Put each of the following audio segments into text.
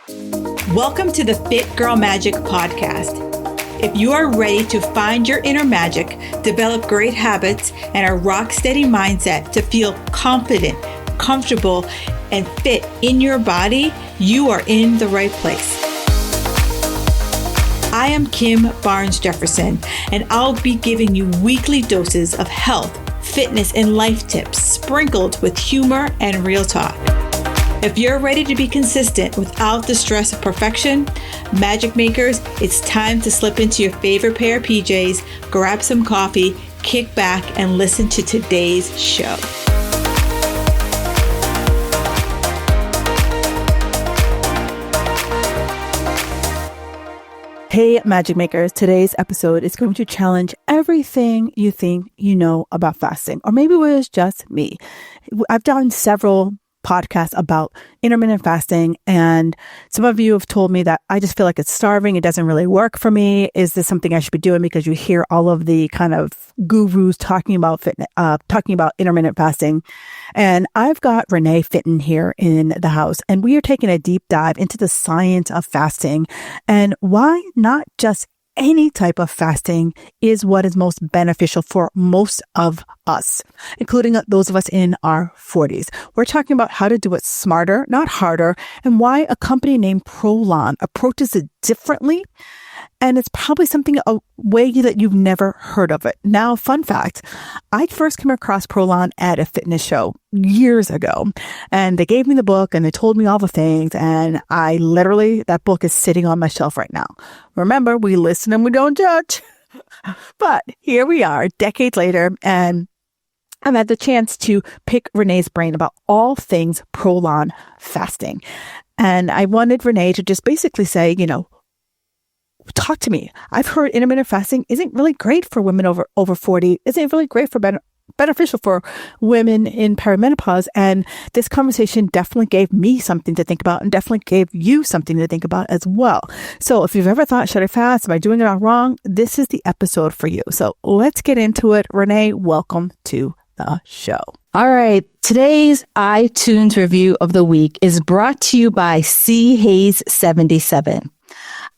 Welcome to the Fit Girl Magic podcast. If you are ready to find your inner magic, develop great habits, and a rock steady mindset to feel confident, comfortable, and fit in your body, you are in the right place. I am Kim Barnes Jefferson, and I'll be giving you weekly doses of health, fitness, and life tips sprinkled with humor and real talk. If you're ready to be consistent without the stress of perfection, magic makers, it's time to slip into your favorite pair of PJs, grab some coffee, kick back, and listen to today's show. Hey, Magic Makers, today's episode is going to challenge everything you think you know about fasting, or maybe it was just me. I've done several podcasts about intermittent fasting, and some of you have told me that I just feel like it's starving. It doesn't really work for me. Is this something I should be doing? Because you hear all of the kind of gurus talking about fitness, talking about intermittent fasting. And I've got Renee Fitton here in the house, and we are taking a deep dive into the science of fasting and why not just any type of fasting is what is most beneficial for most of us, including those of us in our 40s. We're talking about how to do it smarter, not harder, and why a company named Prolon approaches it differently. And it's probably a way that you've never heard of it. Now, fun fact, I first came across Prolon at a fitness show years ago, and they gave me the book and they told me all the things. And that book is sitting on my shelf right now. Remember, we listen and we don't judge. But here we are decades later, and I've had the chance to pick Renee's brain about all things Prolon fasting. And I wanted Renee to just basically say, talk to me. I've heard intermittent fasting isn't really great for women over 40. Isn't really great for beneficial for women in perimenopause. And this conversation definitely gave me something to think about, and definitely gave you something to think about as well. So if you've ever thought, should I fast? Am I doing it all wrong? This is the episode for you. So let's get into it. Renee, welcome to the show. All right. Today's iTunes review of the week is brought to you by C. Hayes 77.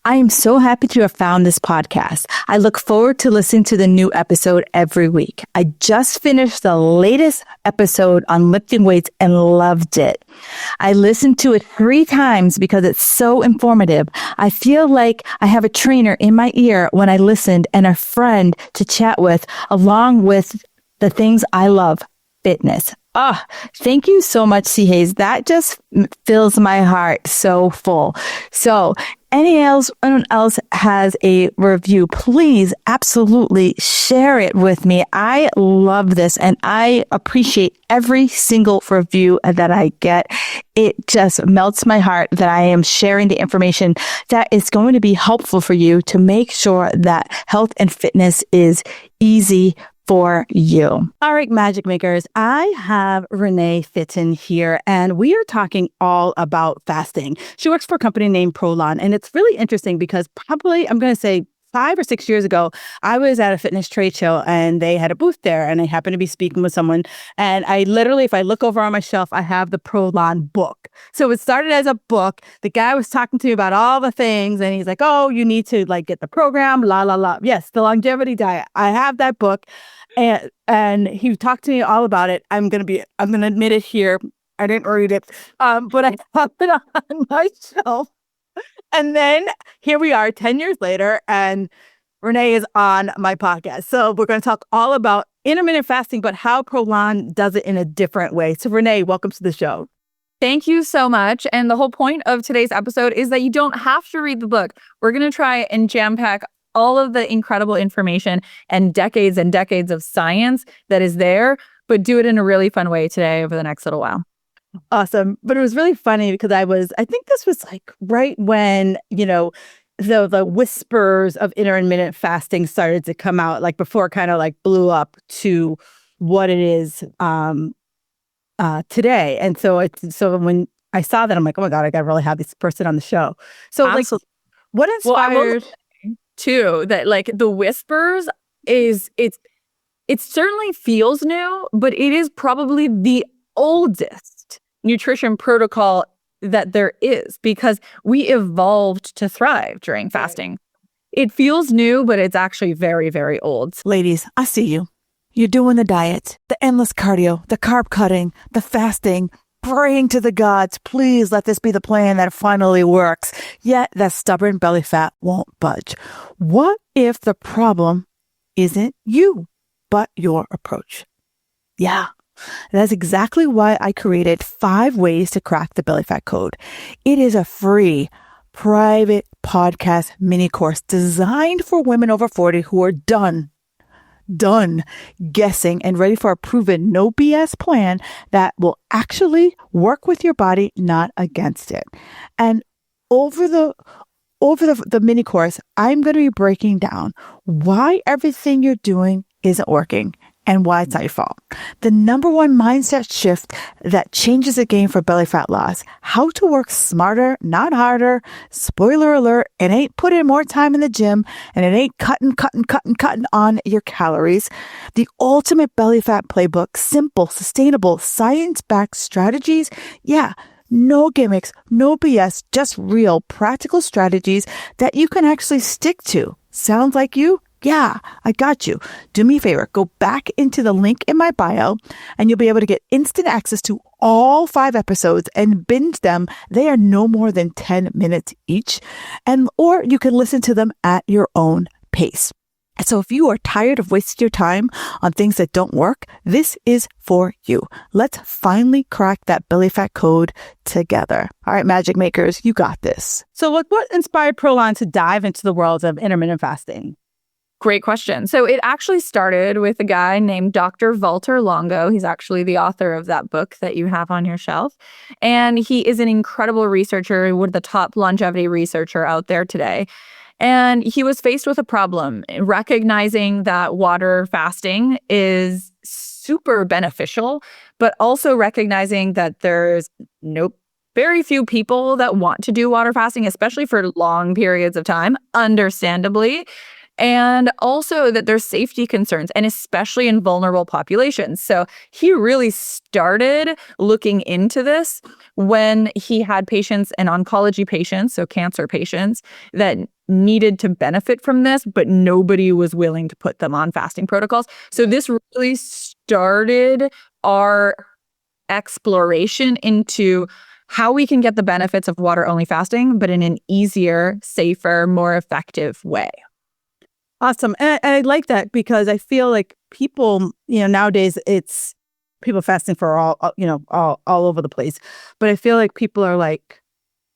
I am so happy to have found this podcast. I look forward to listening to the new episode every week. I just finished the latest episode on lifting weights and loved it. I listened to it 3 times because it's so informative. I feel like I have a trainer in my ear when I listened and a friend to chat with, along with the things I love, fitness. Thank you so much, C. Hayes. That just fills my heart so full. So anyone else has a review, please absolutely share it with me. I love this and I appreciate every single review that I get. It just melts my heart that I am sharing the information that is going to be helpful for you to make sure that health and fitness is easy for you. All right, Magic Makers, I have Renee Fitton here, and we are talking all about fasting. She works for a company named Prolon, and it's really interesting because probably, I'm going to say 5 or 6 years ago, I was at a fitness trade show and they had a booth there, and I happened to be speaking with someone. And I literally, if I look over on my shelf, I have the Prolon book. So it started as a book. The guy was talking to me about all the things, and he's like, "Oh, you need to get the program, la, la, la." Yes, the longevity diet. I have that book. And he talked to me all about it. I'm going to admit it here. I didn't read it, but I have it on my shelf. And then here we are 10 years later, and Renee is on my podcast. So we're going to talk all about intermittent fasting, but how Prolon does it in a different way. So Renee, welcome to the show. Thank you so much. And the whole point of today's episode is that you don't have to read the book. We're going to try and jam pack all of the incredible information and decades of science that is there, but do it in a really fun way today over the next little while. Awesome. But it was really funny because I think this was right when, the whispers of intermittent fasting started to come out, before it kind of blew up to what it is today. And so when I saw that, I'm like, oh my God, I got to really have this person on the show. So what inspired... too, that the whispers it certainly feels new, but it is probably the oldest nutrition protocol that there is, because we evolved to thrive during fasting. It feels new, but it's actually very, very old. Ladies, I see you. You're doing the diet, the endless cardio, the carb cutting, the fasting, praying to the gods, please let this be the plan that finally works. Yet that stubborn belly fat won't budge. What if the problem isn't you, but your approach? Yeah, that's exactly why I created 5 ways to crack the belly fat code. It is a free, private podcast mini course designed for women over 40 who are done guessing and ready for a proven no BS plan that will actually work with your body, not against it. And over the mini course, I'm going to be breaking down why everything you're doing isn't working and why it's not your fault. The number one mindset shift that changes the game for belly fat loss, how to work smarter, not harder. Spoiler alert, it ain't putting more time in the gym and it ain't cutting on your calories. The ultimate belly fat playbook, simple, sustainable, science-backed strategies. Yeah. No gimmicks, no BS, just real practical strategies that you can actually stick to. Sounds like you? Yeah, I got you. Do me a favor. Go back into the link in my bio and you'll be able to get instant access to all 5 episodes and binge them. They are no more than 10 minutes each. Or you can listen to them at your own pace. So if you are tired of wasting your time on things that don't work, this is for you. Let's finally crack that belly fat code together. All right, magic makers, you got this. So what inspired Prolon to dive into the world of intermittent fasting? Great question. So it actually started with a guy named Dr. Walter Longo. He's actually the author of that book that you have on your shelf. And he is an incredible researcher, one of the top longevity researcher out there today. And he was faced with a problem, recognizing that water fasting is super beneficial, but also recognizing that there's very few people that want to do water fasting, especially for long periods of time, understandably. And also that there's safety concerns, and especially in vulnerable populations. So he really started looking into this when he had patients and oncology patients, so cancer patients, that needed to benefit from this, but nobody was willing to put them on fasting protocols. So this really started our exploration into how we can get the benefits of water-only fasting, but in an easier, safer, more effective way. Awesome. And I like that because I feel like people, nowadays it's people fasting for all over the place. But I feel like people are like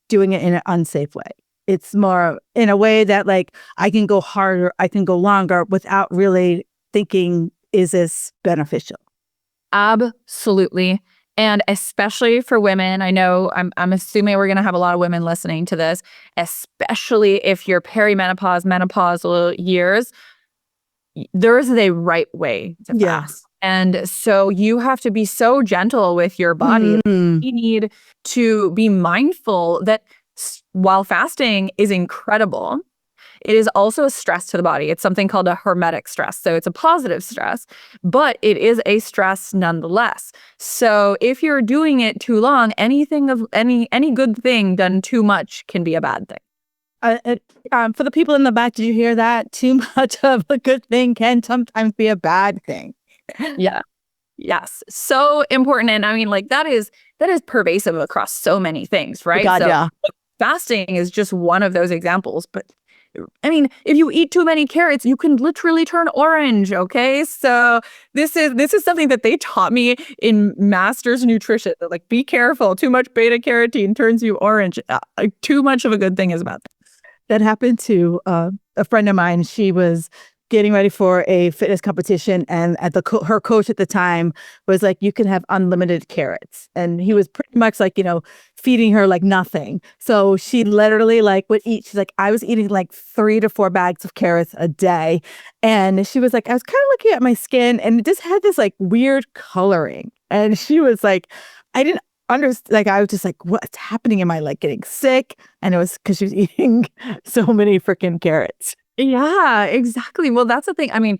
doing it in an unsafe way. It's more in a way that like I can go harder, I can go longer without really thinking, is this beneficial? Absolutely. And especially for women, I know I'm assuming we're going to have a lot of women listening to this, especially if you're perimenopause, menopausal years, there is a right way to fast. And so you have to be so gentle with your body. You need to be mindful that while fasting is incredible, it is also a stress to the body. It's something called a hormetic stress. So it's a positive stress, but it is a stress nonetheless. So if you're doing it too long, any good thing done too much can be a bad thing. For the people in the back, did you hear that? Too much of a good thing can sometimes be a bad thing. Yeah. Yes. So important. And I mean, like that is pervasive across so many things, right? God, yeah. Fasting is just one of those examples, but I mean, if you eat too many carrots, you can literally turn orange, okay? So this is something that they taught me in master's nutrition. They're like, be careful, too much beta carotene turns you orange. Too much of a good thing is bad. That happened to a friend of mine. She was getting ready for a fitness competition, and her coach at the time was like, you can have unlimited carrots. And he was pretty much like, feeding her like nothing. So she literally like would eat. She's like, I was eating like 3 to 4 bags of carrots a day. And she was like, I was kind of looking at my skin and it just had this like weird coloring. And she was like, I didn't understand. Like, I was just like, what's happening? Am I like getting sick? And it was because she was eating so many freaking carrots. Yeah, exactly. Well, that's the thing. I mean,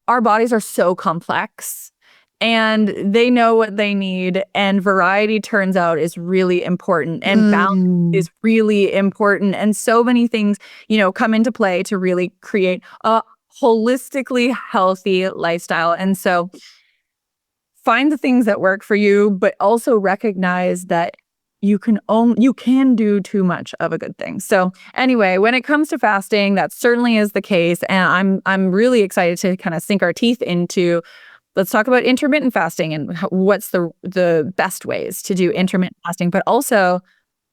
our bodies are so complex. and they know what they need, and variety turns out is really important, and balance is really important, and so many things, come into play to really create a holistically healthy lifestyle. And so find the things that work for you, but also recognize that you can do too much of a good thing. So anyway, when it comes to fasting, that certainly is the case. And I'm really excited to kind of sink our teeth into, let's talk about intermittent fasting and what's the best ways to do intermittent fasting, but also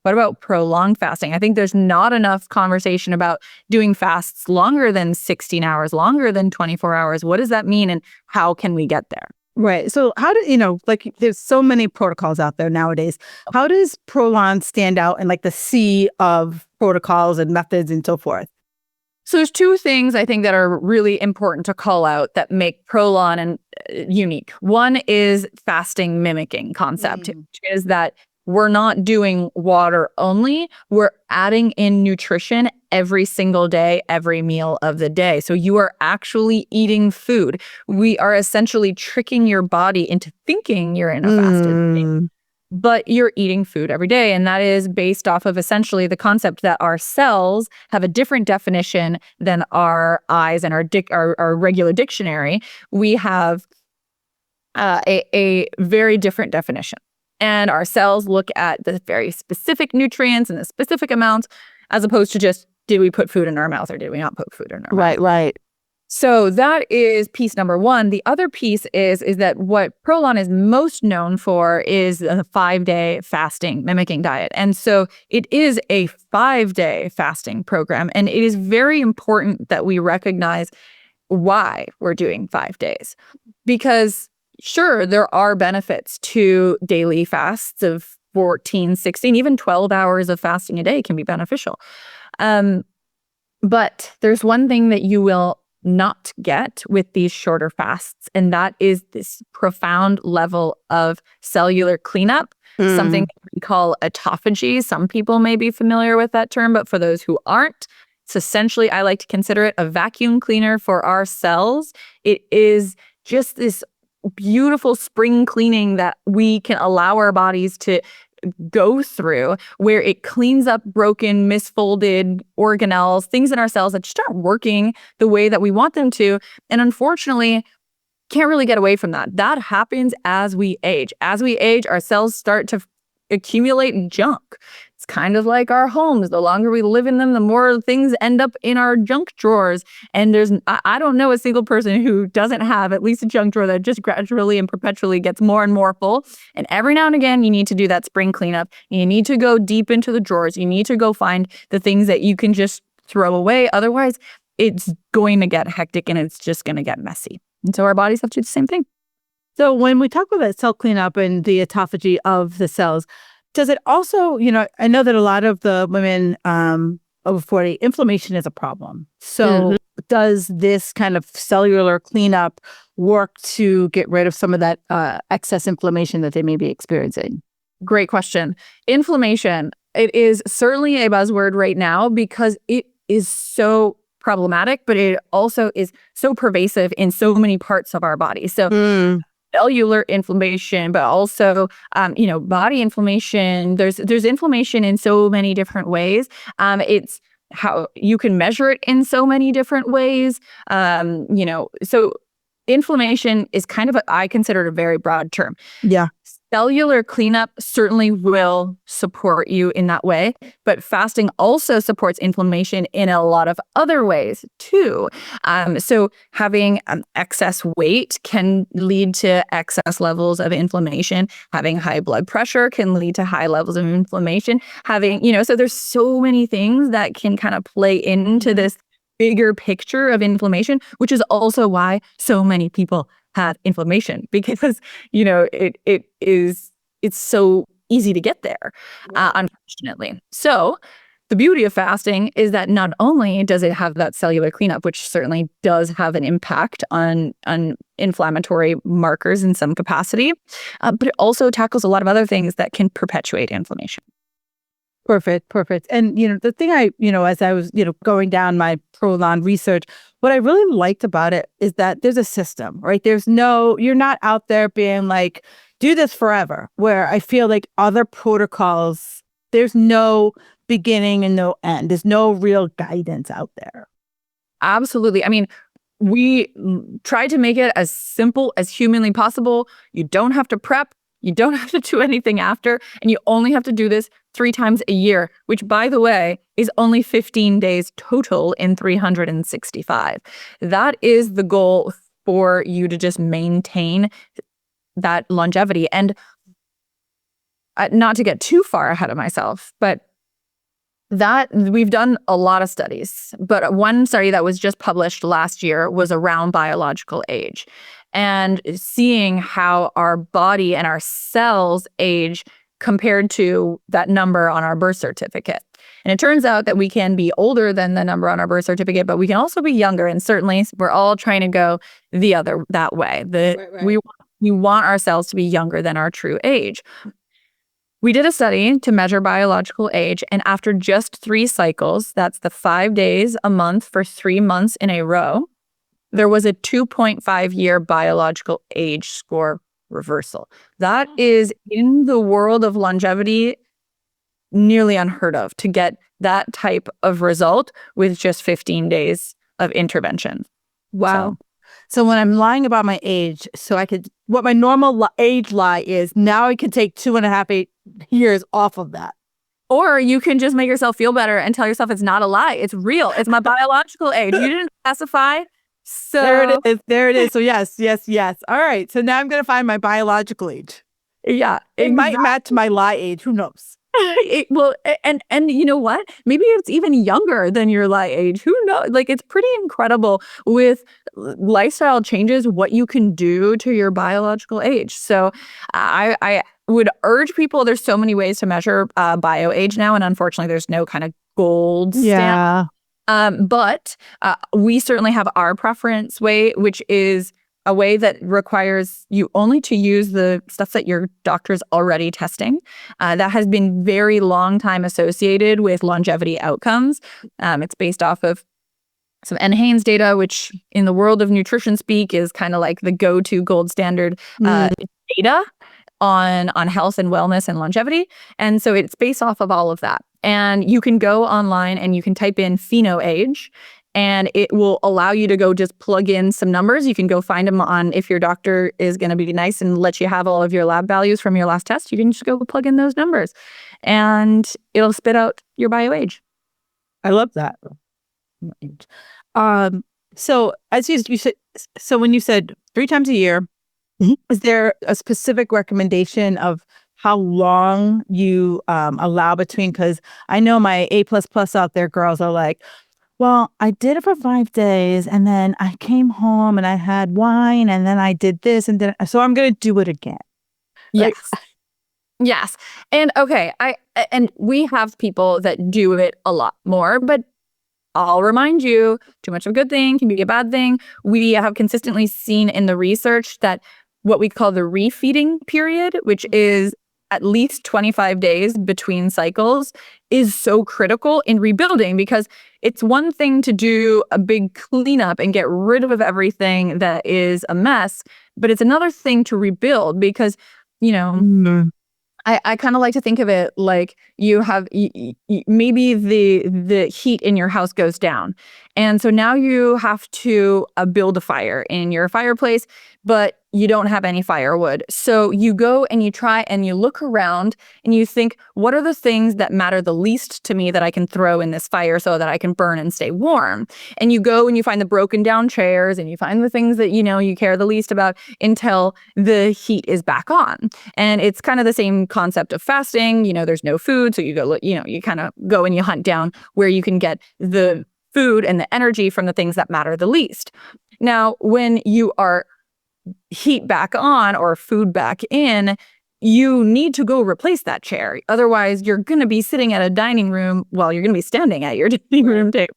what about prolonged fasting? I think there's not enough conversation about doing fasts longer than 16 hours, longer than 24 hours. What does that mean and how can we get there? Right. So how do, there's so many protocols out there nowadays. How does Prolon stand out in like the sea of protocols and methods and so forth? So there's two things I think that are really important to call out that make Prolon unique. One is fasting mimicking concept, which is that we're not doing water only. We're adding in nutrition every single day, every meal of the day. So you are actually eating food. We are essentially tricking your body into thinking you're in a fasted state, but you're eating food every day. And that is based off of essentially the concept that our cells have a different definition than our eyes and our regular dictionary. We have a very different definition. And our cells look at the very specific nutrients and the specific amounts, as opposed to just, did we put food in our mouth or did we not put food in our mouth? Right. So that is piece number one. The other piece is that what Prolon is most known for is a 5-day fasting mimicking diet. And so it is a 5-day fasting program. And it is very important that we recognize why we're doing 5 days. Because sure, there are benefits to daily fasts of 14, 16, even 12 hours of fasting a day can be beneficial. But there's one thing that you will not get with these shorter fasts, and that is this profound level of cellular cleanup, something that we call autophagy. Some people may be familiar with that term, but for those who aren't, it's essentially, I like to consider it a vacuum cleaner for our cells. It is just this beautiful spring cleaning that we can allow our bodies to go through, where it cleans up broken, misfolded organelles, things in our cells that just aren't working the way that we want them to. And unfortunately, can't really get away from that. That happens as we age. As we age, our cells start to accumulate junk. It's kind of like our homes. The longer we live in them, the more things end up in our junk drawers. And I don't know a single person who doesn't have at least a junk drawer that just gradually and perpetually gets more and more full. And every now and again, you need to do that spring cleanup. You need to go deep into the drawers. You need to go find the things that you can just throw away. Otherwise, it's going to get hectic and it's just going to get messy. And so our bodies have to do the same thing. So when we talk about cell cleanup and the autophagy of the cells, does it also, I know that a lot of the women over 40, inflammation is a problem. So does this kind of cellular cleanup work to get rid of some of that excess inflammation that they may be experiencing? Great question. Inflammation, it is certainly a buzzword right now because it is so problematic, but it also is so pervasive in so many parts of our body. So cellular inflammation, but also, body inflammation. There's inflammation in so many different ways. It's how you can measure it in so many different ways. So inflammation is kind of I consider it a very broad term. Yeah. Cellular cleanup certainly will support you in that way, but fasting also supports inflammation in a lot of other ways too. So having excess weight can lead to excess levels of inflammation. Having high blood pressure can lead to high levels of inflammation. So there's so many things that can kind of play into this bigger picture of inflammation, which is also why so many people have inflammation, because it's so easy to get there, unfortunately. So the beauty of fasting is that not only does it have that cellular cleanup, which certainly does have an impact on inflammatory markers in some capacity, but it also tackles a lot of other things that can perpetuate inflammation. Perfect. And, the thing as I was, going down my Prolon research, what I really liked about it is that there's a system, right? You're not out there being like, do this forever, where I feel like other protocols, there's no beginning and no end. There's no real guidance out there. Absolutely. I mean, we try to make it as simple as humanly possible. You don't have to prep. You don't have to do anything after. And you only have to do this 3 times a year, which, by the way, is only 15 days total in 365. That is the goal for you to just maintain that longevity. And not to get too far ahead of myself, but that we've done a lot of studies, but one study that was just published last year was around biological age and seeing how our body and our cells age compared to that number on our birth certificate. And it turns out that we can be older than the number on our birth certificate, but we can also be younger. And certainly we're all trying to go that way. Right. We want ourselves to be younger than our true age. We did a study to measure biological age, and after just 3 cycles, that's the 5 days a month for 3 months in a row, there was a 2.5-year biological age score reversal. That is, in the world of longevity, nearly unheard of to get that type of result with just 15 days of intervention. Wow. So when I'm lying about my age, what my normal age lie is, now I can take 2.5 years off of that. Or you can just make yourself feel better and tell yourself it's not a lie. It's real. It's my biological age. You didn't specify. So There it is. So yes. All right. So now I'm going to find my biological age. Yeah. It might match my lie age. Who knows? And you know what? Maybe it's even younger than your lie age. Who knows? Like, it's pretty incredible with lifestyle changes, what you can do to your biological age. So I would urge people, there's so many ways to measure bio age now. And unfortunately, there's no kind of gold standard. But we certainly have our preference way, which is a way that requires you only to use the stuff that your doctor's already testing. That has been very long time associated with longevity outcomes. It's based off of some NHANES data, which in the world of nutrition speak is kind of like the go-to gold standard data on health and wellness and longevity. And so it's based off of all of that. And you can go online and you can type in pheno age, and it will allow you to go just plug in some numbers. You can go find them on, if your doctor is going to be nice and let you have all of your lab values from your last test, you can just go plug in those numbers and it'll spit out your bio age. I love that. So as you said, so when you said 3 times a year, is there a specific recommendation of how long you allow between? Because I know my A++ out there girls are like, well, I did it for 5 days and then I came home and I had wine and then I did this and then so I'm going to do it again. Yes. Yes. And okay, and we have people that do it a lot more, but I'll remind you, too much of a good thing can be a bad thing. We have consistently seen in the research that what we call the refeeding period, which is at least 25 days between cycles, is so critical in rebuilding, because it's one thing to do a big cleanup and get rid of everything that is a mess, but it's another thing to rebuild because, I kind of like to think of it like you have maybe the heat in your house goes down. And so now you have to build a fire in your fireplace, but you don't have any firewood. So you go and you try and you look around and you think, what are the things that matter the least to me that I can throw in this fire so that I can burn and stay warm? And you go and you find the broken down chairs and you find the things that, you care the least about until the heat is back on. And it's kind of the same concept of fasting. There's no food. So you go, you kind of go and you hunt down where you can get the food and the energy from the things that matter the least. Now, when you are heat back on or food back in, you need to go replace that chair. Otherwise, you're going to be sitting at a dining room while you're going to be standing at your dining room table.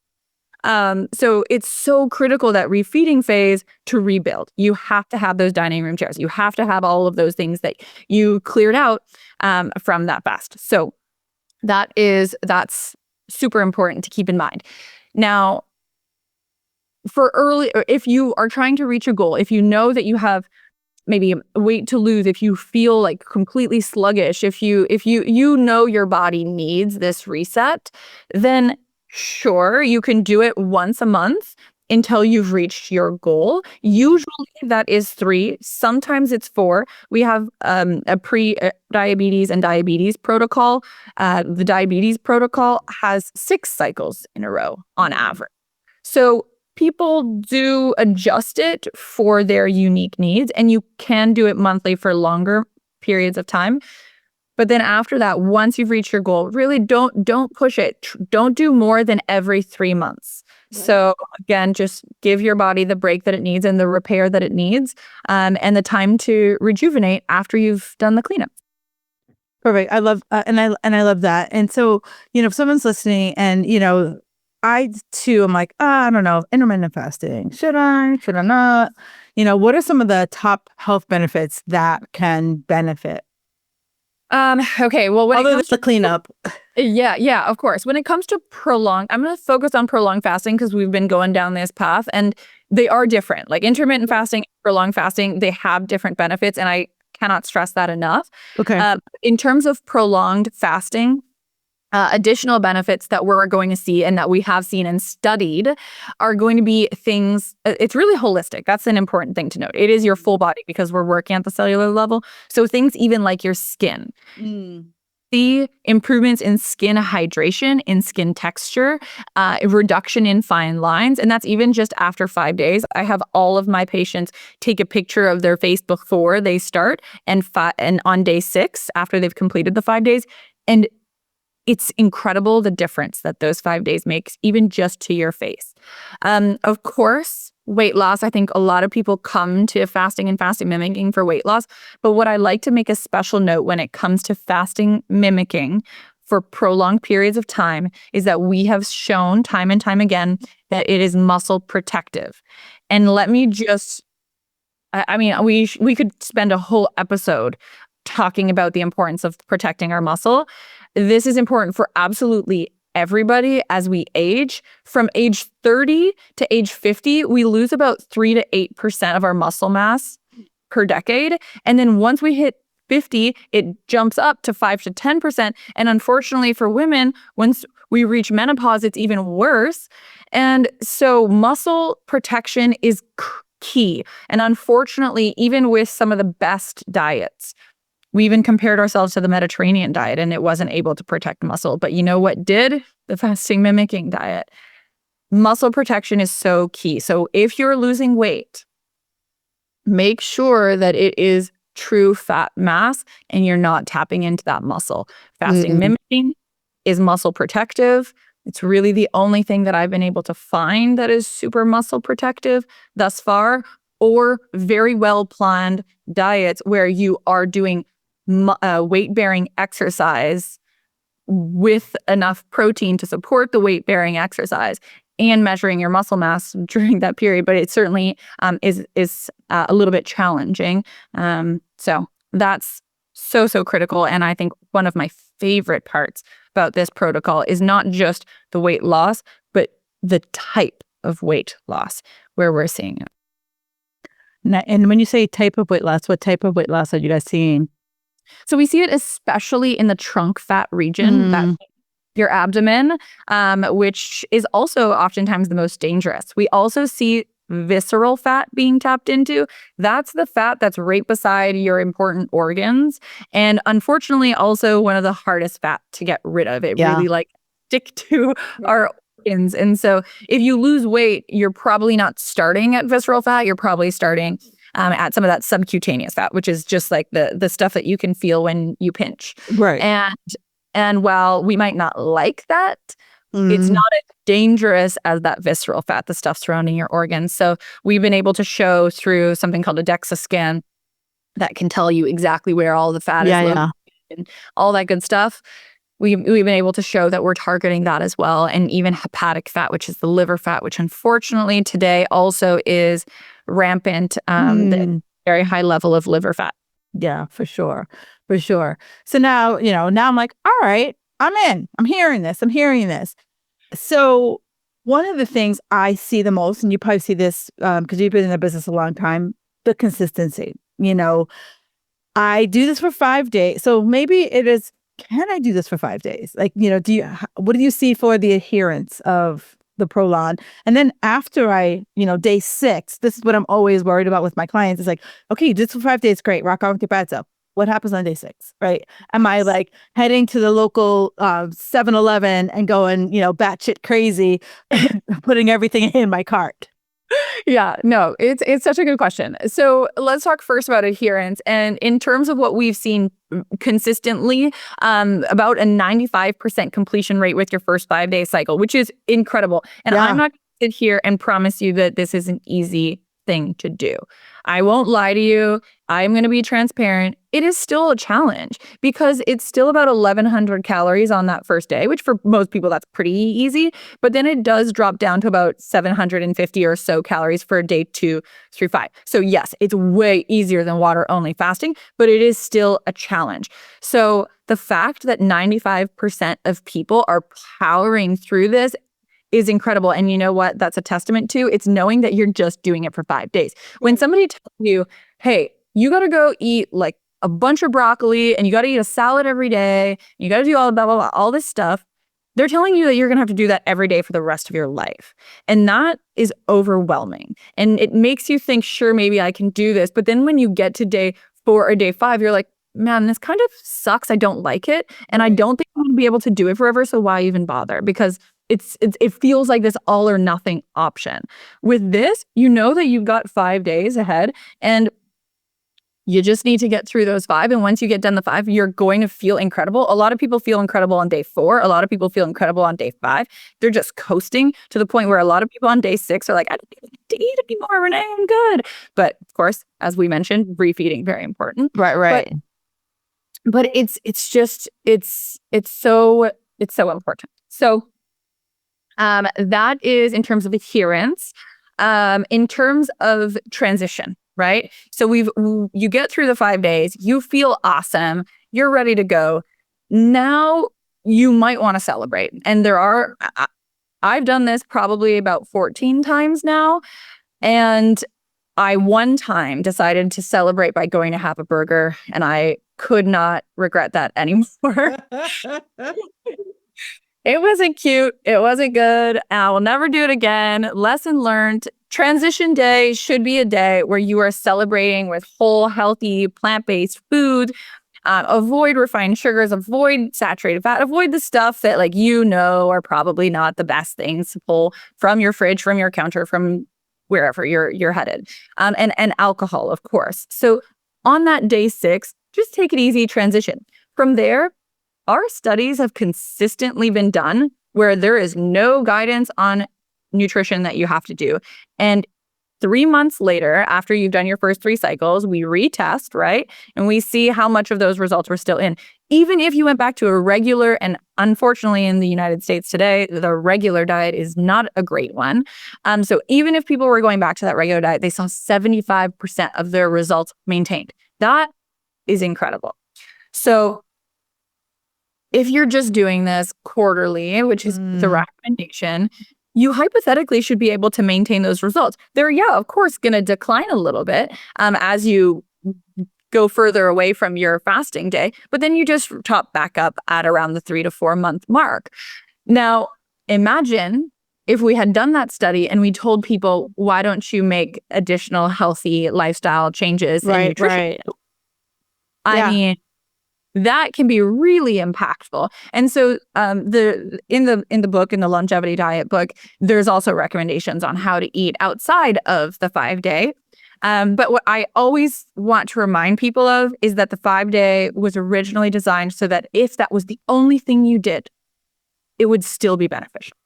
So it's so critical, that refeeding phase, to rebuild. You have to have those dining room chairs. You have to have all of those things that you cleared out from that fast. So That's super important to keep in mind. Now, if you are trying to reach a goal, if you know that you have maybe weight to lose, if you feel like completely sluggish, if you know your body needs this reset, then sure, you can do it once a month until you've reached your goal. Usually that is 3, sometimes it's 4. We have a pre-diabetes and diabetes protocol. The diabetes protocol has 6 cycles in a row on average. So people do adjust it for their unique needs, and you can do it monthly for longer periods of time. But then after that, once you've reached your goal, really don't push it. Don't do more than every 3 months. So again, just give your body the break that it needs and the repair that it needs, and the time to rejuvenate after you've done the cleanup. Perfect. I love and I love that. And so, if someone's listening and, I too am like, I don't know, intermittent fasting. Should I not? What are some of the top health benefits that can benefit? Okay, well, when other it than comes the cleanup. Yeah, of course. When it comes to prolonged, I'm going to focus on prolonged fasting because we've been going down this path and they are different. Like intermittent fasting, prolonged fasting, they have different benefits, and I cannot stress that enough. Okay. In terms of prolonged fasting, additional benefits that we're going to see and that we have seen and studied are going to be things, it's really holistic. That's an important thing to note. It is your full body because we're working at the cellular level. So things even like your skin. The improvements in skin hydration, in skin texture, reduction in fine lines. And that's even just after 5 days. I have all of my patients take a picture of their face before they start and on day 6, after they've completed the 5 days. And it's incredible the difference that those 5 days makes, even just to your face. Of course, weight loss, I think a lot of people come to fasting and fasting mimicking for weight loss. But what I like to make a special note when it comes to fasting mimicking for prolonged periods of time is that we have shown time and time again that it is muscle protective. And let me just, we could spend a whole episode talking about the importance of protecting our muscle. This is important for absolutely everybody as we age. From age 30 to age 50, we lose about 3 to 8% of our muscle mass per decade. And then once we hit 50, it jumps up to 5 to 10%. And unfortunately for women, once we reach menopause, it's even worse. And so muscle protection is key. And unfortunately, even with some of the best diets, we even compared ourselves to the Mediterranean diet and it wasn't able to protect muscle. But you know what did? The fasting mimicking diet. Muscle protection is so key. So if you're losing weight, make sure that it is true fat mass and you're not tapping into that muscle. Fasting mimicking is muscle protective. It's really the only thing that I've been able to find that is super muscle protective thus far, or very well planned diets where you are doing weight-bearing exercise with enough protein to support the weight-bearing exercise and measuring your muscle mass during that period. But it certainly is a little bit challenging. So that's so critical. And I think one of my favorite parts about this protocol is not just the weight loss, but the type of weight loss where we're seeing it. And when you say type of weight loss, what type of weight loss are you guys seeing? So we see it especially in the trunk fat region, that your abdomen, which is also oftentimes the most dangerous. We also see visceral fat being tapped into. That's the fat that's right beside your important organs. And unfortunately, also one of the hardest fat to get rid of. It really stick to our organs. And so if you lose weight, you're probably not starting at visceral fat. You're probably starting at some of that subcutaneous fat, which is just like the stuff that you can feel when you pinch. Right. And while we might not like that, it's not as dangerous as that visceral fat, the stuff surrounding your organs. So we've been able to show through something called a DEXA scan that can tell you exactly where all the fat is located and all that good stuff. We've been able to show that we're targeting that as well. And even hepatic fat, which is the liver fat, which unfortunately today also is rampant, the very high level of liver fat. Yeah, for sure. For sure. So now, now I'm like, all right, I'm in. I'm hearing this. So one of the things I see the most, and you probably see this because you've been in the business a long time, the consistency. I do this for 5 days. So maybe it is, can I do this for 5 days? Like, what do you see for the adherence of the Prolon? And then after day 6, this is what I'm always worried about with my clients. It's like, okay, you did this for 5 days. Great. Rock on with your bad self. What happens on day 6, right? Am I like heading to the local 7-Eleven and going, batshit crazy, putting everything in my cart? Yeah, no, it's such a good question. So let's talk first about adherence. And in terms of what we've seen consistently, about a 95% completion rate with your first 5-day cycle, which is incredible. And I'm not going to sit here and promise you that this is an easy thing to do. I won't lie to you. I'm going to be transparent. It is still a challenge because it's still about 1,100 calories on that first day, which for most people, that's pretty easy. But then it does drop down to about 750 or so calories for day 2 through 5. So yes, it's way easier than water only fasting, but it is still a challenge. So the fact that 95% of people are powering through this is incredible. And you know what that's a testament to? It's knowing that you're just doing it for 5 days. When somebody tells you, hey, you got to go eat like a bunch of broccoli and you got to eat a salad every day, you got to do all blah, blah, blah, all this stuff, they're telling you that you're going to have to do that every day for the rest of your life. And that is overwhelming. And it makes you think, sure, maybe I can do this. But then when you get to day 4 or day 5, you're like, man, this kind of sucks. I don't like it. And I don't think I'm going to be able to do it forever. So why even bother? Because it feels like this all or nothing option. With this, you know that you've got 5 days ahead and you just need to get through those 5. And once you get done the 5, you're going to feel incredible. A lot of people feel incredible on day 4. A lot of people feel incredible on day 5. They're just coasting to the point where a lot of people on day 6 are like, I don't need to eat anymore, Renee, I'm good. But of course, as we mentioned, brief eating, very important. Right. But it's so important. So that is in terms of adherence. In terms of transition, right? So you get through the 5 days, you feel awesome, you're ready to go. Now you might want to celebrate. And I've done this probably about 14 times now. And I one time decided to celebrate by going to have a burger, and I could not regret that anymore. It wasn't cute. It wasn't good. I will never do it again. Lesson learned. Transition day should be a day where you are celebrating with whole, healthy, plant-based food. Avoid refined sugars, avoid saturated fat, avoid the stuff that are probably not the best things to pull from your fridge, from your counter, from wherever you're headed. And alcohol, of course. So on that day 6, just take it easy, transition. From there, our studies have consistently been done where there is no guidance on nutrition that you have to do. And 3 months later, after you've done your first 3 cycles, we retest, right? And we see how much of those results were still in. Even if you went back to a regular, and unfortunately in the United States today, the regular diet is not a great one. So even if people were going back to that regular diet, they saw 75% of their results maintained. That is incredible. So if you're just doing this quarterly, which is the recommendation, you hypothetically should be able to maintain those results. They're, of course, going to decline a little bit as you go further away from your fasting day, but then you just top back up at around the 3 to 4 month mark. Now, imagine if we had done that study and we told people, why don't you make additional healthy lifestyle changes in nutrition? Right. I mean, that can be really impactful. And so in the book, in the longevity diet book, there's also recommendations on how to eat outside of the 5-day. But what I always want to remind people of is that the 5-day was originally designed so that if that was the only thing you did, it would still be beneficial.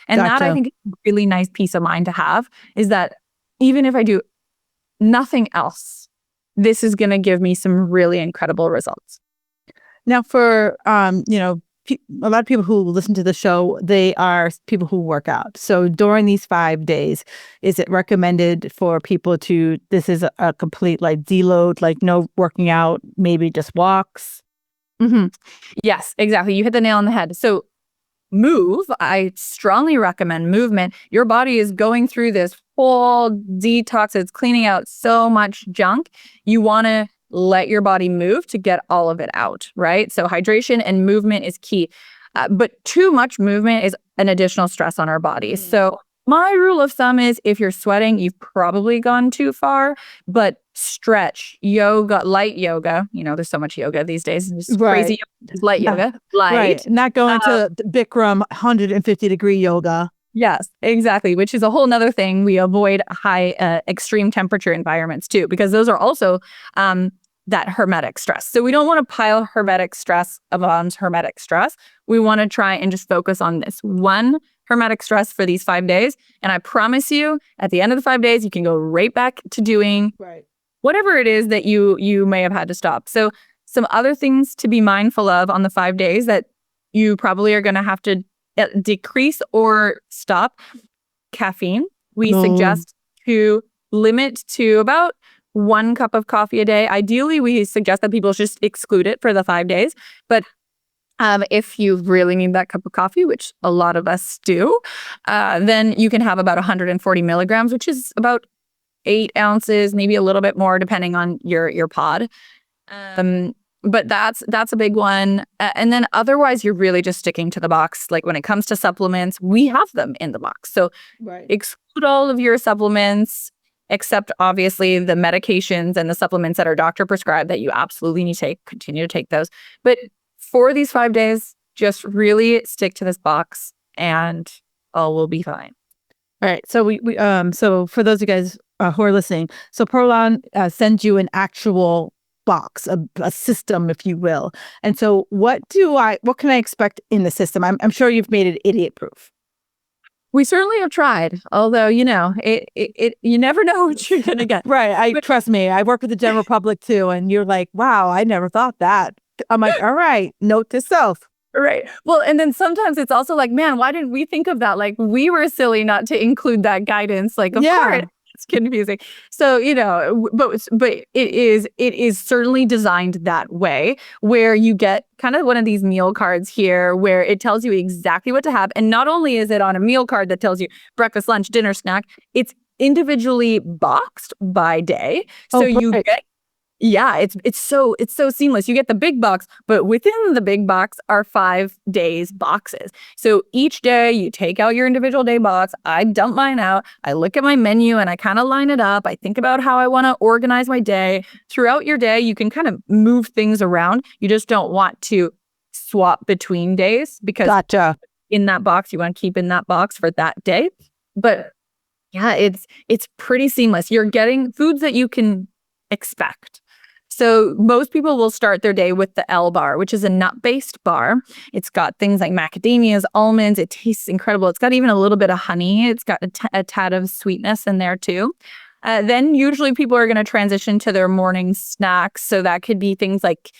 And that, I think, is a really nice peace of mind to have, is that even if I do nothing else, this is going to give me some really incredible results. Now, for a lot of people who listen to the show, they are people who work out. So during these 5 days, is it recommended for people this is a complete deload, no working out, maybe just walks? Mm-hmm. Yes, exactly. You hit the nail on the head. So move. I strongly recommend movement. Your body is going through this whole detox. It's cleaning out so much junk. You want to let your body move to get all of it out, right? So hydration and movement is key. But too much movement is an additional stress on our body. So my rule of thumb is if you're sweating, you've probably gone too far, but stretch, yoga, light yoga, there's so much yoga these days, just crazy light yoga, light. Right. Not going to Bikram 150-degree yoga. Yes, exactly. Which is a whole nother thing. We avoid high extreme temperature environments too, because those are also that hermetic stress. So we don't want to pile hermetic stress upon hermetic stress. We want to try and just focus on this one hermetic stress for these 5 days. And I promise you, at the end of the 5 days, you can go right back to doing whatever it is that you may have had to stop. So some other things to be mindful of on the 5 days that you probably are going to have to decrease or stop. Caffeine. We suggest to limit to about 1 cup of coffee a day. Ideally, we suggest that people just exclude it for the 5 days. But if you really need that cup of coffee, which a lot of us do, then you can have about 140 milligrams, which is about 8 ounces, maybe a little bit more depending on your pod. But that's a big one. And then otherwise, you're really just sticking to the box. Like when it comes to supplements, we have them in the box. So exclude all of your supplements, except obviously the medications and the supplements that are doctor prescribed that you absolutely need to take. Continue to take those. But for these 5 days, just really stick to this box and all will be fine. All right. So so for those of you guys who are listening, so Prolon sends you an actual box, a system, if you will. And so what can I expect in the system? I'm sure you've made it idiot proof. We certainly have tried, although, you never know what you're going to get. Right. Trust me, I work with the general public too. And you're like, wow, I never thought that. I'm like, all right, note to self. Right. Well, and then sometimes it's also like, man, why didn't we think of that? Like we were silly not to include that guidance. Like, of course, it's confusing. So, but it is certainly designed that way where you get kind of one of these meal cards here where it tells you exactly what to have. And not only is it on a meal card that tells you breakfast, lunch, dinner, snack, it's individually boxed by day. So you get it's so seamless. You get the big box, but within the big box are 5 days boxes. So each day you take out your individual day box. I dump mine out. I look at my menu and I kind of line it up. I think about how I want to organize my day. Throughout your day, you can kind of move things around. You just don't want to swap between days because in that box, you want to keep in that box for that day. But yeah, it's pretty seamless. You're getting foods that you can expect. So most people will start their day with the L bar, which is a nut-based bar. It's got things like macadamias, almonds. It tastes incredible. It's got even a little bit of honey. It's got a tad of sweetness in there too. Then usually people are going to transition to their morning snacks. So that could be things like,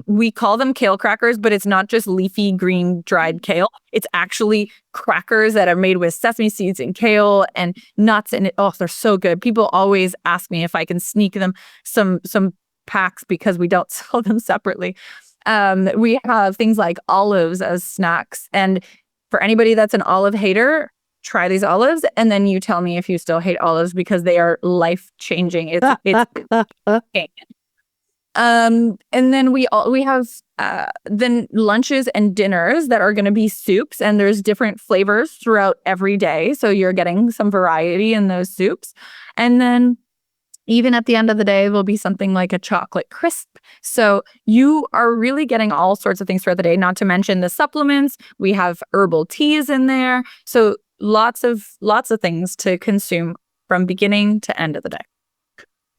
we call them kale crackers, but it's not just leafy green dried kale. It's actually crackers that are made with sesame seeds and kale and nuts. And they're so good. People always ask me if I can sneak them some packs because we don't sell them separately. We have things like olives as snacks. And for anybody that's an olive hater, try these olives. And then you tell me if you still hate olives because they are life-changing. It's and then we have then lunches and dinners that are going to be soups, and there's different flavors throughout every day. So you're getting some variety in those soups. And then even at the end of the day, there'll be something like a chocolate crisp. So you are really getting all sorts of things throughout the day, not to mention the supplements. We have herbal teas in there. So lots of things to consume from beginning to end of the day.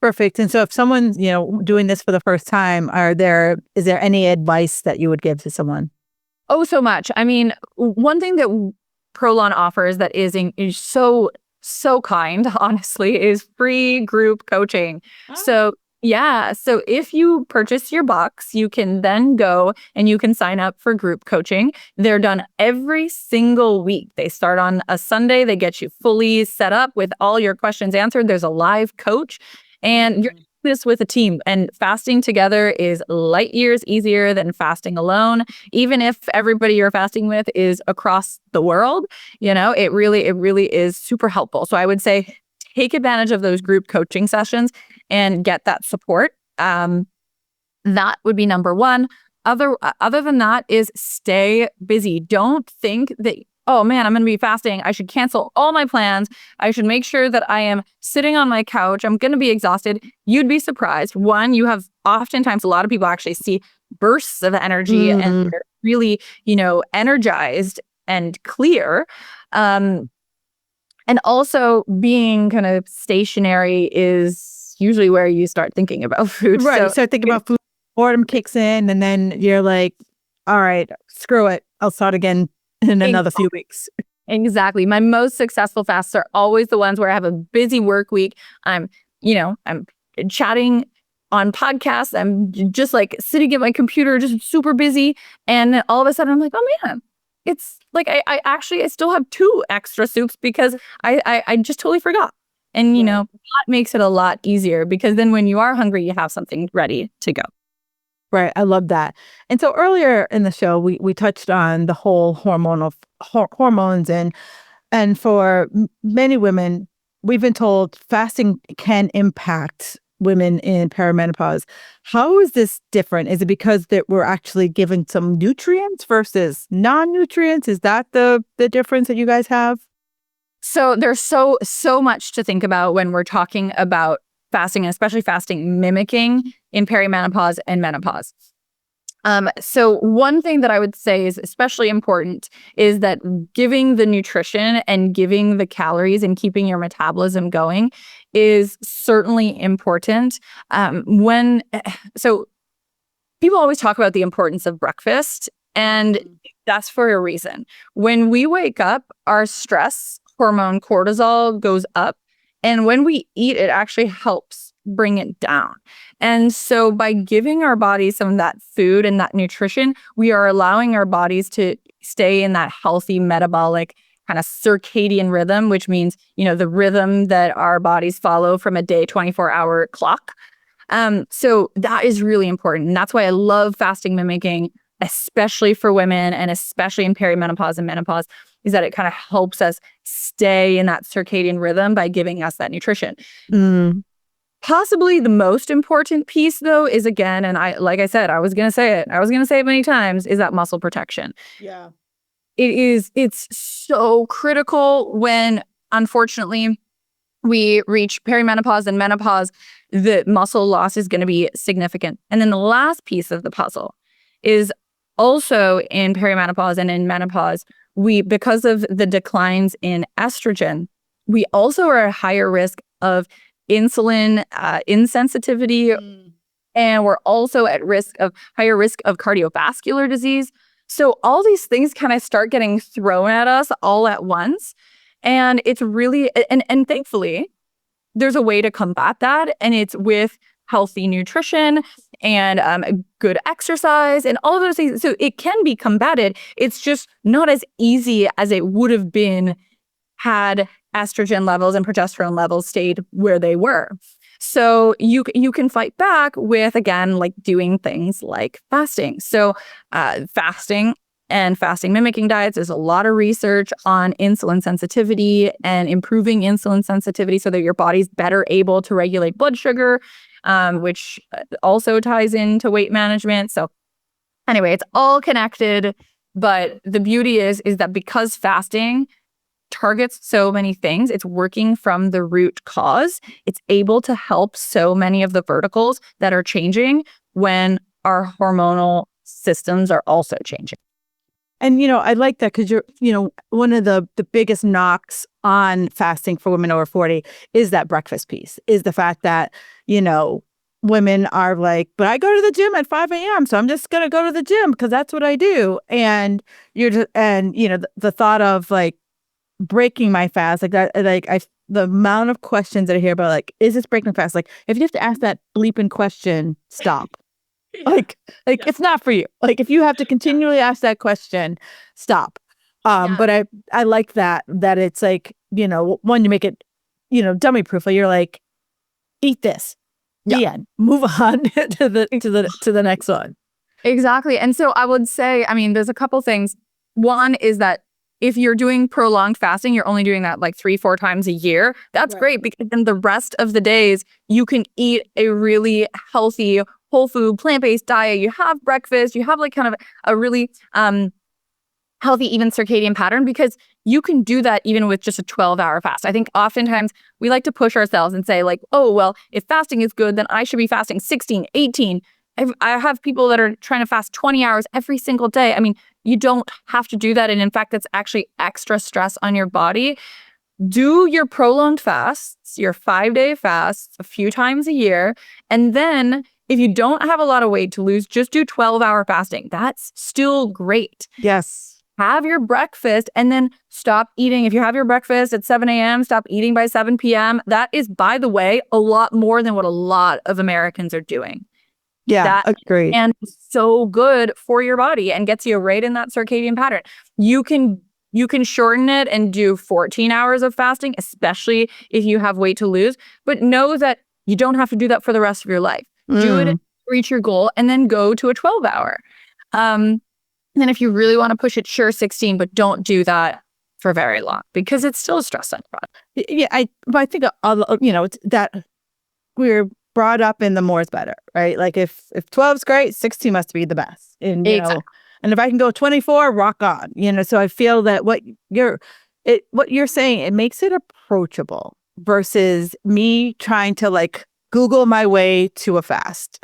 Perfect. And so if someone's, doing this for the first time, is there any advice that you would give to someone? Oh, so much. I mean, one thing that Prolon offers that is so kind, honestly, is free group coaching. So if you purchase your box, you can then go and you can sign up for group coaching. They're done every single week. They start on a Sunday. They get you fully set up with all your questions answered. There's a live coach and this with a team, and fasting together is light years easier than fasting alone. Even if everybody you're fasting with is across the world, it really is super helpful. So I would say take advantage of those group coaching sessions and get that support. That would be number one. Other than that is stay busy. Don't think that, oh man, I'm going to be fasting, I should cancel all my plans. I should make sure that I am sitting on my couch. I'm going to be exhausted. You'd be surprised. One, you have oftentimes a lot of people actually see bursts of energy and they're really, energized and clear. And also being kind of stationary is usually where you start thinking about food. Right. So, You start thinking about food, boredom kicks in, and then you're like, all right, screw it. I'll start again in another few weeks. Exactly. My most successful fasts are always the ones where I have a busy work week. I'm chatting on podcasts. I'm just like sitting at my computer, just super busy. And all of a sudden I'm like, oh man, it's like, I still have 2 extra soups because I just totally forgot. And, that makes it a lot easier because then when you are hungry, you have something ready to go. Right. I love that. And so earlier in the show, we touched on the whole hormones and for many women, we've been told fasting can impact women in perimenopause. How is this different? Is it because that we're actually given some nutrients versus non-nutrients? Is that the difference that you guys have? So there's so much to think about when we're talking about fasting, and especially fasting mimicking in perimenopause and menopause. So one thing that I would say is especially important is that giving the nutrition and giving the calories and keeping your metabolism going is certainly important. So people always talk about the importance of breakfast, and that's for a reason. When we wake up, our stress hormone cortisol goes up. And when we eat, it actually helps bring it down. And so by giving our bodies some of that food and that nutrition, we are allowing our bodies to stay in that healthy metabolic kind of circadian rhythm, which means, the rhythm that our bodies follow from a day 24-hour clock. So that is really important. And that's why I love fasting mimicking, especially for women and especially in perimenopause and menopause, is that it kind of helps us stay in that circadian rhythm by giving us that nutrition. Possibly the most important piece, though, is again, and like I said, I was going to say it many times, is that muscle protection. Yeah. It's so critical when, unfortunately, we reach perimenopause and menopause, the muscle loss is going to be significant. And then the last piece of the puzzle is also in perimenopause and in menopause, because of the declines in estrogen, we also are at higher risk of insulin insensitivity, and we're also at higher risk of cardiovascular disease. So all these things kind of start getting thrown at us all at once. And it's really, and thankfully, there's a way to combat that. And it's with healthy nutrition and good exercise and all of those things. So it can be combated. It's just not as easy as it would have been had estrogen levels and progesterone levels stayed where they were. So you can fight back with, again, like doing things like fasting. So fasting and fasting mimicking diets, there's a lot of research on insulin sensitivity and improving insulin sensitivity so that your body's better able to regulate blood sugar, which also ties into weight management. So anyway, it's all connected. But the beauty is that because fasting targets so many things, it's working from the root cause. It's able to help so many of the verticals that are changing when our hormonal systems are also changing. And, I like that because one of the biggest knocks on fasting for women over 40 is that breakfast piece, is the fact that, women are like, but I go to the gym at 5 a.m. So I'm just going to go to the gym because that's what I do. And the thought of like breaking my fast, like that, the amount of questions that I hear about, like, is this breaking fast? Like, if you have to ask that bleeping question, stop. It's not for you. Like, if you have to continually ask that question, stop. But I like that it's like, one, you make it, dummy proof. Like, you're like, eat this. The end. Move on to the next one. Exactly. And so I would say, I mean, there's a couple things. One is that if you're doing prolonged fasting, you're only doing that like 3-4 times a year. That's great, because then the rest of the days you can eat a really healthy, whole food, plant-based diet. You have breakfast, you have like kind of a really healthy, even circadian pattern, because you can do that even with just a 12-hour fast. I think oftentimes we like to push ourselves and say like, oh, well, if fasting is good, then I should be fasting 16, 18. I have people that are trying to fast 20 hours every single day. I mean, you don't have to do that. And in fact, that's actually extra stress on your body. Do your prolonged fasts, your 5-day fasts a few times a year. And then if you don't have a lot of weight to lose, just do 12-hour fasting. That's still great. Yes. Have your breakfast and then stop eating. If you have your breakfast at 7 a.m., stop eating by 7 p.m. That is, by the way, a lot more than what a lot of Americans are doing. Yeah, agreed. And so good for your body and gets you right in that circadian pattern. You can shorten it and do 14 hours of fasting, especially if you have weight to lose. But know that you don't have to do that for the rest of your life. Do it, reach your goal, and then go to a 12-hour. And then if you really want to push it, sure, 16, but don't do that for very long, because it's still a stress on your body. Yeah, I think it's that we're brought up in the more is better, right? Like if 12 is great, 16 must be the best. And Exactly. And if I can go 24, rock on. So I feel that what you're saying, it makes it approachable versus me trying to like Google my way to a fast.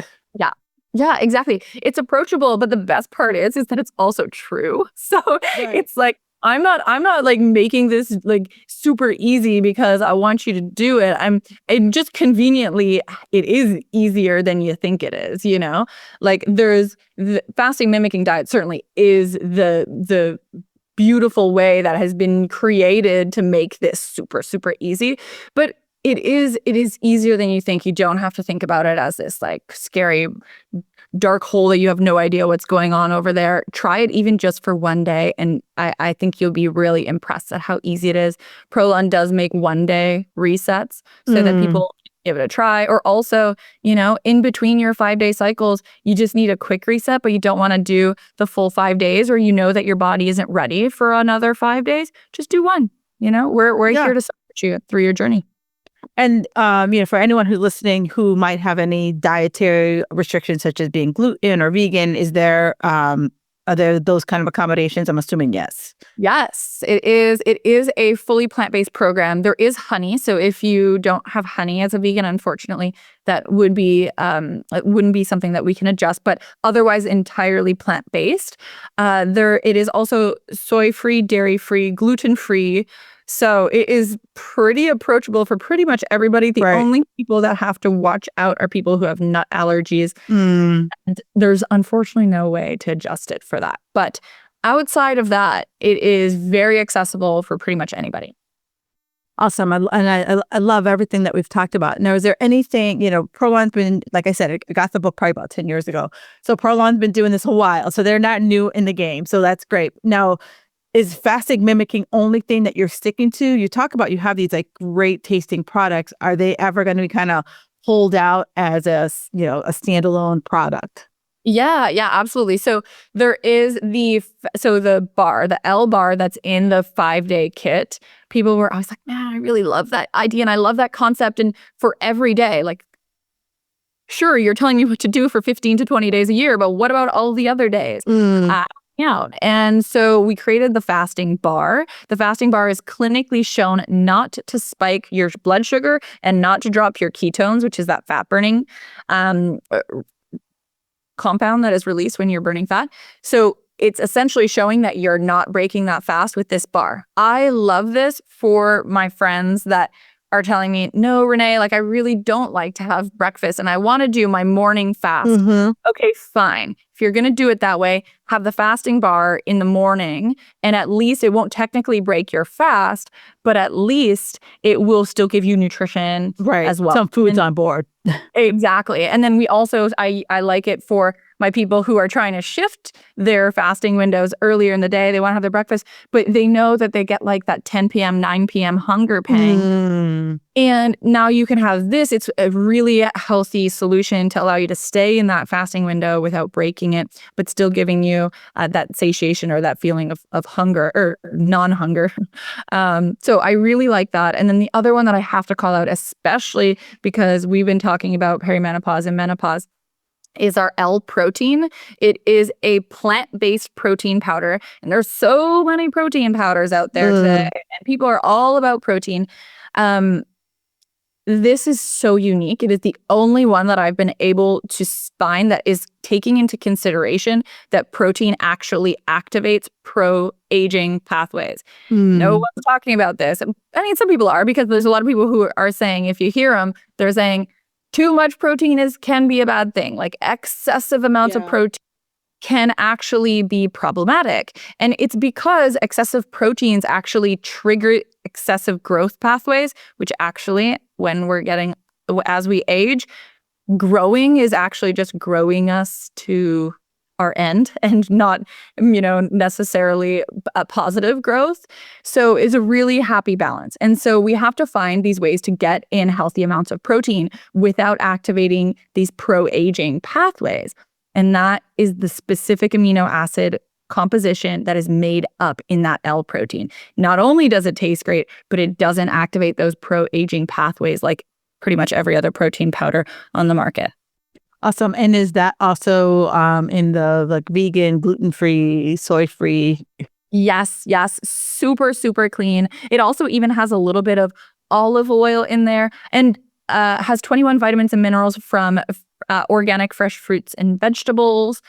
Yeah, exactly. It's approachable, but the best part is that it's also true. So It's like, I'm not like making this like super easy because I want you to do it. It just conveniently, it is easier than you think it is, like there's the fasting mimicking diet certainly is the beautiful way that has been created to make this super, super easy. But it is easier than you think. You don't have to think about it as this like scary dark hole that you have no idea what's going on over there. Try it even just for one day. And I think you'll be really impressed at how easy it is. Prolon does make 1-day resets so that people give it a try. Or also, in between your 5-day cycles, you just need a quick reset, but you don't want to do the full 5 days, or that your body isn't ready for another 5 days. Just do one. We're here to support you through your journey. And, for anyone who's listening who might have any dietary restrictions, such as being gluten or vegan, are there those kind of accommodations? I'm assuming yes. Yes, it is. It is a fully plant-based program. There is honey. So if you don't have honey as a vegan, unfortunately, that would be, it wouldn't be something that we can adjust, but otherwise entirely plant-based. It is also soy-free, dairy-free, gluten-free. So it is pretty approachable for pretty much everybody. The only people that have to watch out are people who have nut allergies. And there's unfortunately no way to adjust it for that. But outside of that, it is very accessible for pretty much anybody. Awesome. I love everything that we've talked about. Now, is there anything, Prolon's been, like I said, I got the book probably about 10 years ago. So Prolon's been doing this a while. So they're not new in the game. So that's great. Now, is fasting mimicking only thing that you're sticking to? You talk about you have these like great tasting products. Are they ever going to be kind of pulled out as a standalone product? Yeah, absolutely. So there is the bar, the L bar that's in the 5-day kit. People were always like, man, I really love that idea and I love that concept. And for every day, like, sure, you're telling me what to do for 15 to 20 days a year, but what about all the other days? Out. And so we created the fasting bar. The fasting bar is clinically shown not to spike your blood sugar and not to drop your ketones, which is that fat burning compound that is released when you're burning fat. So it's essentially showing that you're not breaking that fast with this bar. I love this for my friends that are telling me, no, Renee, like I really don't like to have breakfast and I want to do my morning fast. Okay, fine. if you're going to do it that way, have the fasting bar in the morning, and at least it won't technically break your fast, but at least it will still give you nutrition as well. Some food's on board. Exactly. And then we also, I like it for my people who are trying to shift their fasting windows earlier in the day. They want to have their breakfast, but they know that they get like that 10 p.m., 9 p.m. hunger pang. And now you can have this. It's a really healthy solution to allow you to stay in that fasting window without breaking it, but still giving you that satiation or that feeling of hunger or non-hunger. So I really like that. And then the other one that I have to call out, especially because we've been talking about perimenopause and menopause, is our L-protein. It is a plant-based protein powder. And there's so many protein powders out there today. And people are all about protein. This is so unique. It is the only one that I've been able to find that is taking into consideration that protein actually activates pro-aging pathways. No one's talking about this. I mean, some people are, because there's a lot of people who are saying, if you hear them, they're saying too much protein can be a bad thing. Like excessive amounts of protein can actually be problematic. And it's because excessive proteins actually trigger excessive growth pathways, which actually, as we age, growing is actually just growing us to our end and not, necessarily a positive growth. So it's a really happy balance. And so we have to find these ways to get in healthy amounts of protein without activating these pro-aging pathways. And that is the specific amino acid composition that is made up in that L-protein. Not only does it taste great, but it doesn't activate those pro-aging pathways like pretty much every other protein powder on the market. Awesome. And is that also in the vegan, gluten-free, soy-free? Yes. Super, super clean. It also even has a little bit of olive oil in there and has 21 vitamins and minerals from organic fresh fruits and vegetables.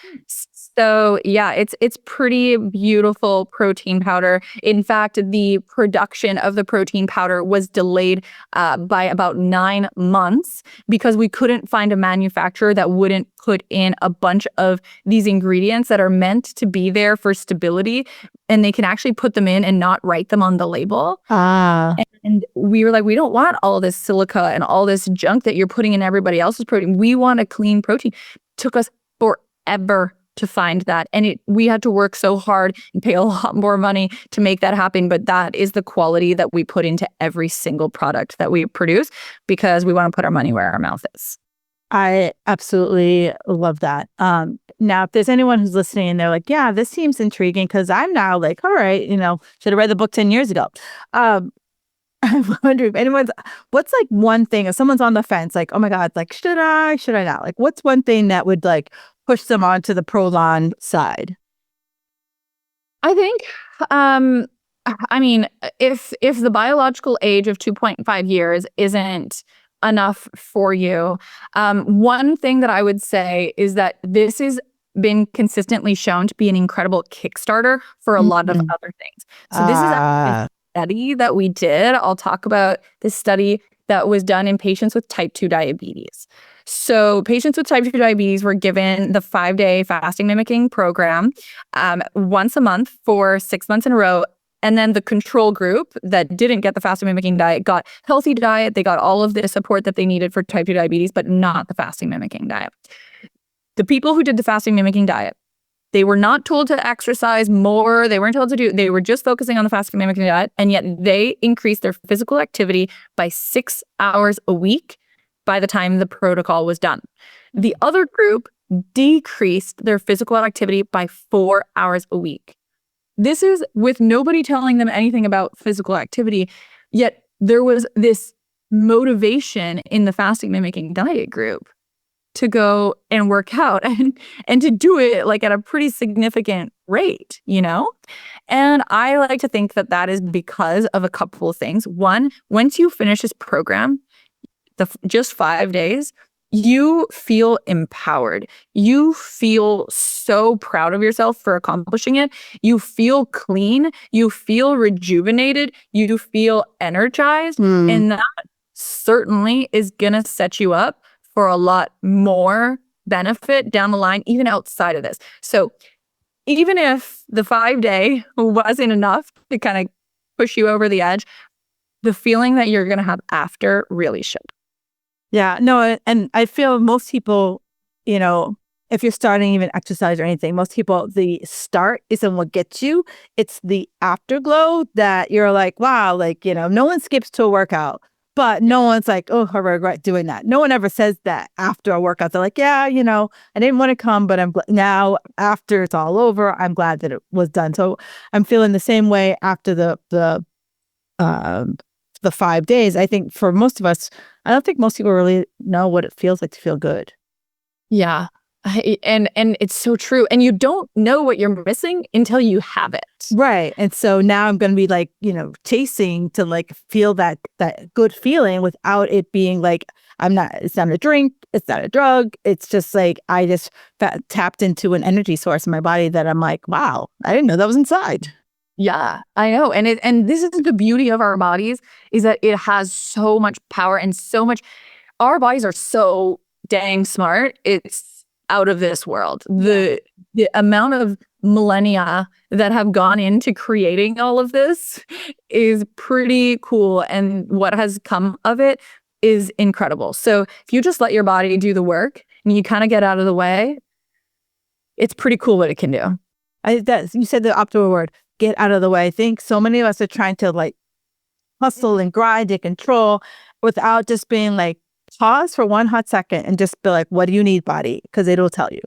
So yeah, it's pretty beautiful protein powder. In fact, the production of the protein powder was delayed by about 9 months because we couldn't find a manufacturer that wouldn't put in a bunch of these ingredients that are meant to be there for stability, and they can actually put them in and not write them on the label. And we were like, we don't want all this silica and all this junk that you're putting in everybody else's protein. We want a clean protein. Took us forever to find that. And we had to work so hard and pay a lot more money to make that happen. But that is the quality that we put into every single product that we produce because we want to put our money where our mouth is. I absolutely love that. Now, if there's anyone who's listening and they're like, yeah, this seems intriguing because I'm now like, all right, should have read the book 10 years ago. I wonder if what's like one thing, if someone's on the fence, like, oh my God, like, should I not? Like, what's one thing that would like push them onto the Prolon side? I think, if the biological age of 2.5 years isn't enough for you, one thing that I would say is that this has been consistently shown to be an incredible Kickstarter for a lot of other things. So this is a study that we did. I'll talk about this study that was done in patients with type 2 diabetes. So patients with type 2 diabetes were given the 5-day fasting mimicking program once a month for 6 months in a row. And then the control group that didn't get the fasting mimicking diet got healthy diet. They got all of the support that they needed for type 2 diabetes, but not the fasting mimicking diet. The people who did the fasting mimicking diet, they were not told to exercise more. They weren't told they were just focusing on the fasting mimicking diet. And yet they increased their physical activity by 6 hours a week by the time the protocol was done. The other group decreased their physical activity by 4 hours a week. This is with nobody telling them anything about physical activity, yet there was this motivation in the fasting mimicking diet group to go and work out and to do it like at a pretty significant rate, And I like to think that that is because of a couple of things. One, once you finish this program, just 5 days, you feel empowered. You feel so proud of yourself for accomplishing it. You feel clean. You feel rejuvenated. You feel energized. And that certainly is going to set you up for a lot more benefit down the line, even outside of this. So even if the 5-day wasn't enough to kind of push you over the edge, the feeling that you're going to have after really should. Yeah, no, and I feel most people, if you're starting even exercise or anything, most people, the start isn't what gets you. It's the afterglow that you're like, wow, no one skips to a workout, but no one's like, oh, I regret doing that. No one ever says that after a workout. They're like, yeah, I didn't want to come, but now after it's all over, I'm glad that it was done. So I'm feeling the same way after the 5 days. I think for most of us, I don't think most people really know what it feels like to feel good. Yeah. And it's so true. And you don't know what you're missing until you have it. Right. And so now I'm going to be chasing to feel that good feeling without it being it's not a drink. It's not a drug. It's just I just tapped into an energy source in my body that I'm like, wow, I didn't know that was inside. Yeah, I know. And this is the beauty of our bodies, is that it has so much power and so much, our bodies are so dang smart. It's out of this world. The amount of millennia that have gone into creating all of this is pretty cool. And what has come of it is incredible. So if you just let your body do the work and you kind of get out of the way, it's pretty cool what it can do. You said the optimal word. Get out of the way. I think so many of us are trying to hustle and grind and control without just being pause for one hot second and just be like, what do you need, body? Because it'll tell you.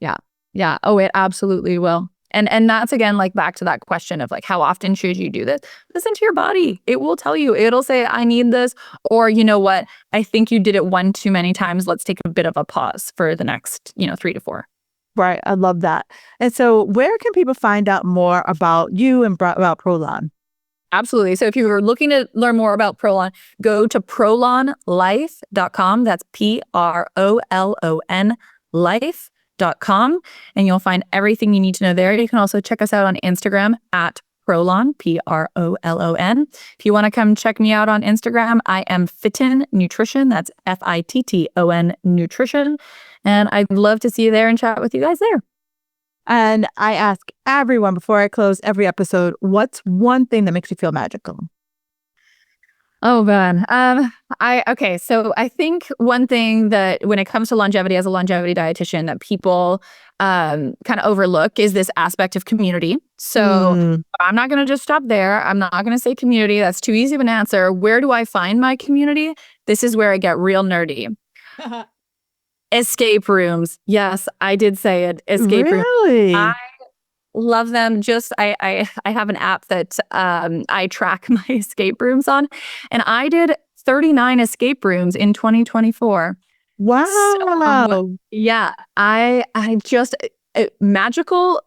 Yeah. Yeah. Oh, it absolutely will. And that's again, back to that question of how often should you do this? Listen to your body. It will tell you. It'll say, I need this. Or you know what? I think you did it one too many times. Let's take a bit of a pause for the next, 3 to 4. Right. I love that. And so where can people find out more about you and about Prolon? Absolutely. So if you were looking to learn more about Prolon, go to prolonlife.com. That's PROLON life.com. And you'll find everything you need to know there. You can also check us out on Instagram at Prolon, PROLON. If you want to come check me out on Instagram, I am Fitton Nutrition. That's FITTON Nutrition. And I'd love to see you there and chat with you guys there. And I ask everyone before I close every episode, what's one thing that makes you feel magical? Oh, man. So I think one thing that when it comes to longevity as a longevity dietitian that people kind of overlook is this aspect of community. So I'm not going to just stop there. I'm not going to say community. That's too easy of an answer. Where do I find my community? This is where I get real nerdy. Escape rooms. Yes, I did say it. Escape rooms. Really? I love them. I have an app that I track my escape rooms on, and I did 39 escape rooms in 2024. Wow. So, yeah, I just magical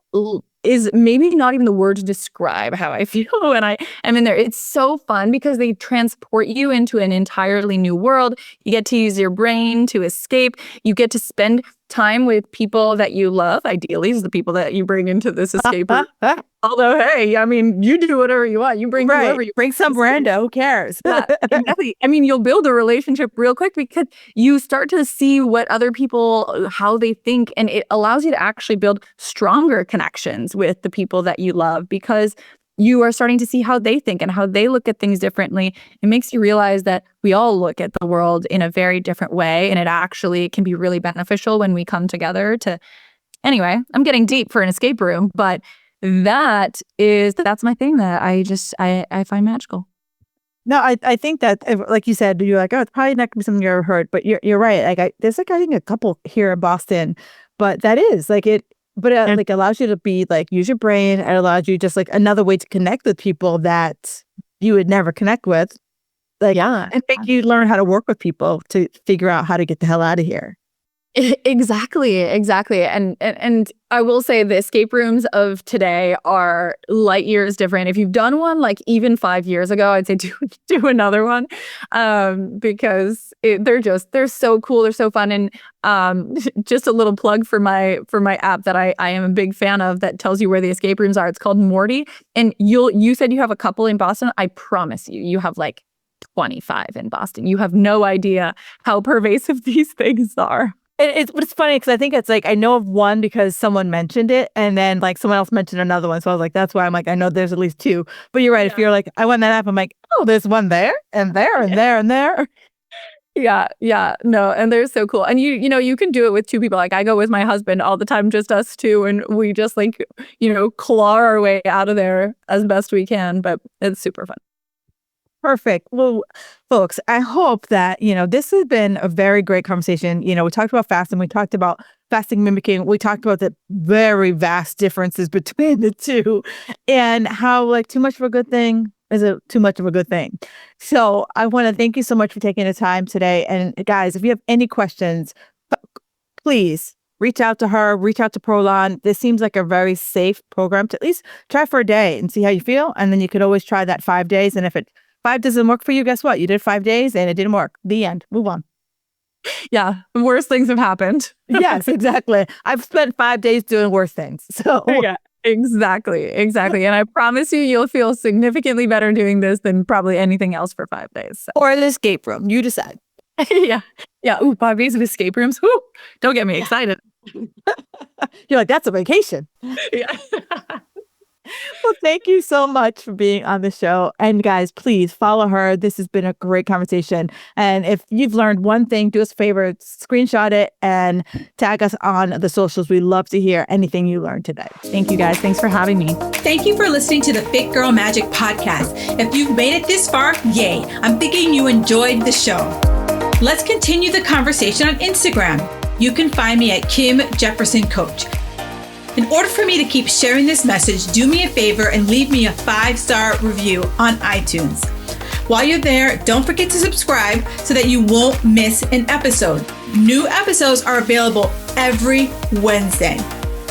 is maybe not even the word to describe how I feel when I am in there. It's so fun because they transport you into an entirely new world. You get to use your brain to escape. You get to spend time with people that you love. Ideally, is the people that you bring into this escape room. Although, hey, I mean, you do whatever you want. You bring whoever you bring some rando. Who cares? Yeah, exactly. I mean, you'll build a relationship real quick because you start to see what other people, how they think, and it allows you to actually build stronger connections with the people that you love because you are starting to see how they think and how they look at things differently. It makes you realize that we all look at the world in a very different way, and it actually can be really beneficial when we come together to. Anyway, I'm getting deep for an escape room, but that's my thing that I find magical. No, I think that, like you said, you're like, oh, it's probably not going to be something you ever heard, but you're right. There's I think a couple here in Boston, but that is it allows you to be use your brain. It allows you just another way to connect with people that you would never connect with. And make you learn how to work with people to figure out how to get the hell out of here. Exactly. And I will say the escape rooms of today are light years different. If you've done one even 5 years ago, I'd say do another one because they're so cool. They're so fun. And just a little plug for my app that I am a big fan of that tells you where the escape rooms are. It's called Morty. And you said you have a couple in Boston. I promise you have 25 in Boston. You have no idea how pervasive these things are. It's funny because I think it's like I know of one because someone mentioned it, and then like someone else mentioned another one. So I was like, that's why I'm like, I know there's at least two. But you're right. If you're like, I want that app, I'm like, oh, there's one there and there and there and there. Yeah. No, and they're so cool. And you can do it with two people. Like I go with my husband all the time, just us two, and we just like, claw our way out of there as best we can. But it's super fun. Perfect. Well, folks, I hope that, this has been a very great conversation. We talked about fasting. We talked about fasting mimicking. We talked about the very vast differences between the two and how like too much of a good thing is too much of a good thing. So I want to thank you so much for taking the time today. And guys, if you have any questions, please reach out to her, reach out to Prolon. This seems like a very safe program to at least try for a day and see how you feel. And then you could always try that 5 days. And if 5 doesn't work for you, guess what? You did 5 days and it didn't work. The end. Move on. Yeah. Worse things have happened. Yes, exactly. I've spent 5 days doing worse things. So yeah, exactly. And I promise you'll feel significantly better doing this than probably anything else for 5 days. So. Or an escape room. You decide. Yeah. Ooh, 5 days of escape rooms. Ooh, don't get me excited. You're like, that's a vacation. Yeah. Well, thank you so much for being on the show. And guys, please follow her. This has been a great conversation. And if you've learned one thing, do us a favor, screenshot it and tag us on the socials. We love to hear anything you learned today. Thank you guys. Thanks for having me. Thank you for listening to the Fit Girl Magic podcast. If you've made it this far, yay. I'm thinking you enjoyed the show. Let's continue the conversation on Instagram. You can find me at Kim Jefferson Coach. In order for me to keep sharing this message, do me a favor and leave me a 5-star review on iTunes. While you're there, don't forget to subscribe so that you won't miss an episode. New episodes are available every Wednesday.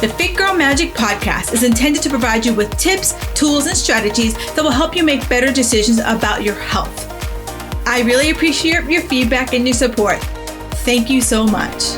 The Fit Girl Magic podcast is intended to provide you with tips, tools, and strategies that will help you make better decisions about your health. I really appreciate your feedback and your support. Thank you so much.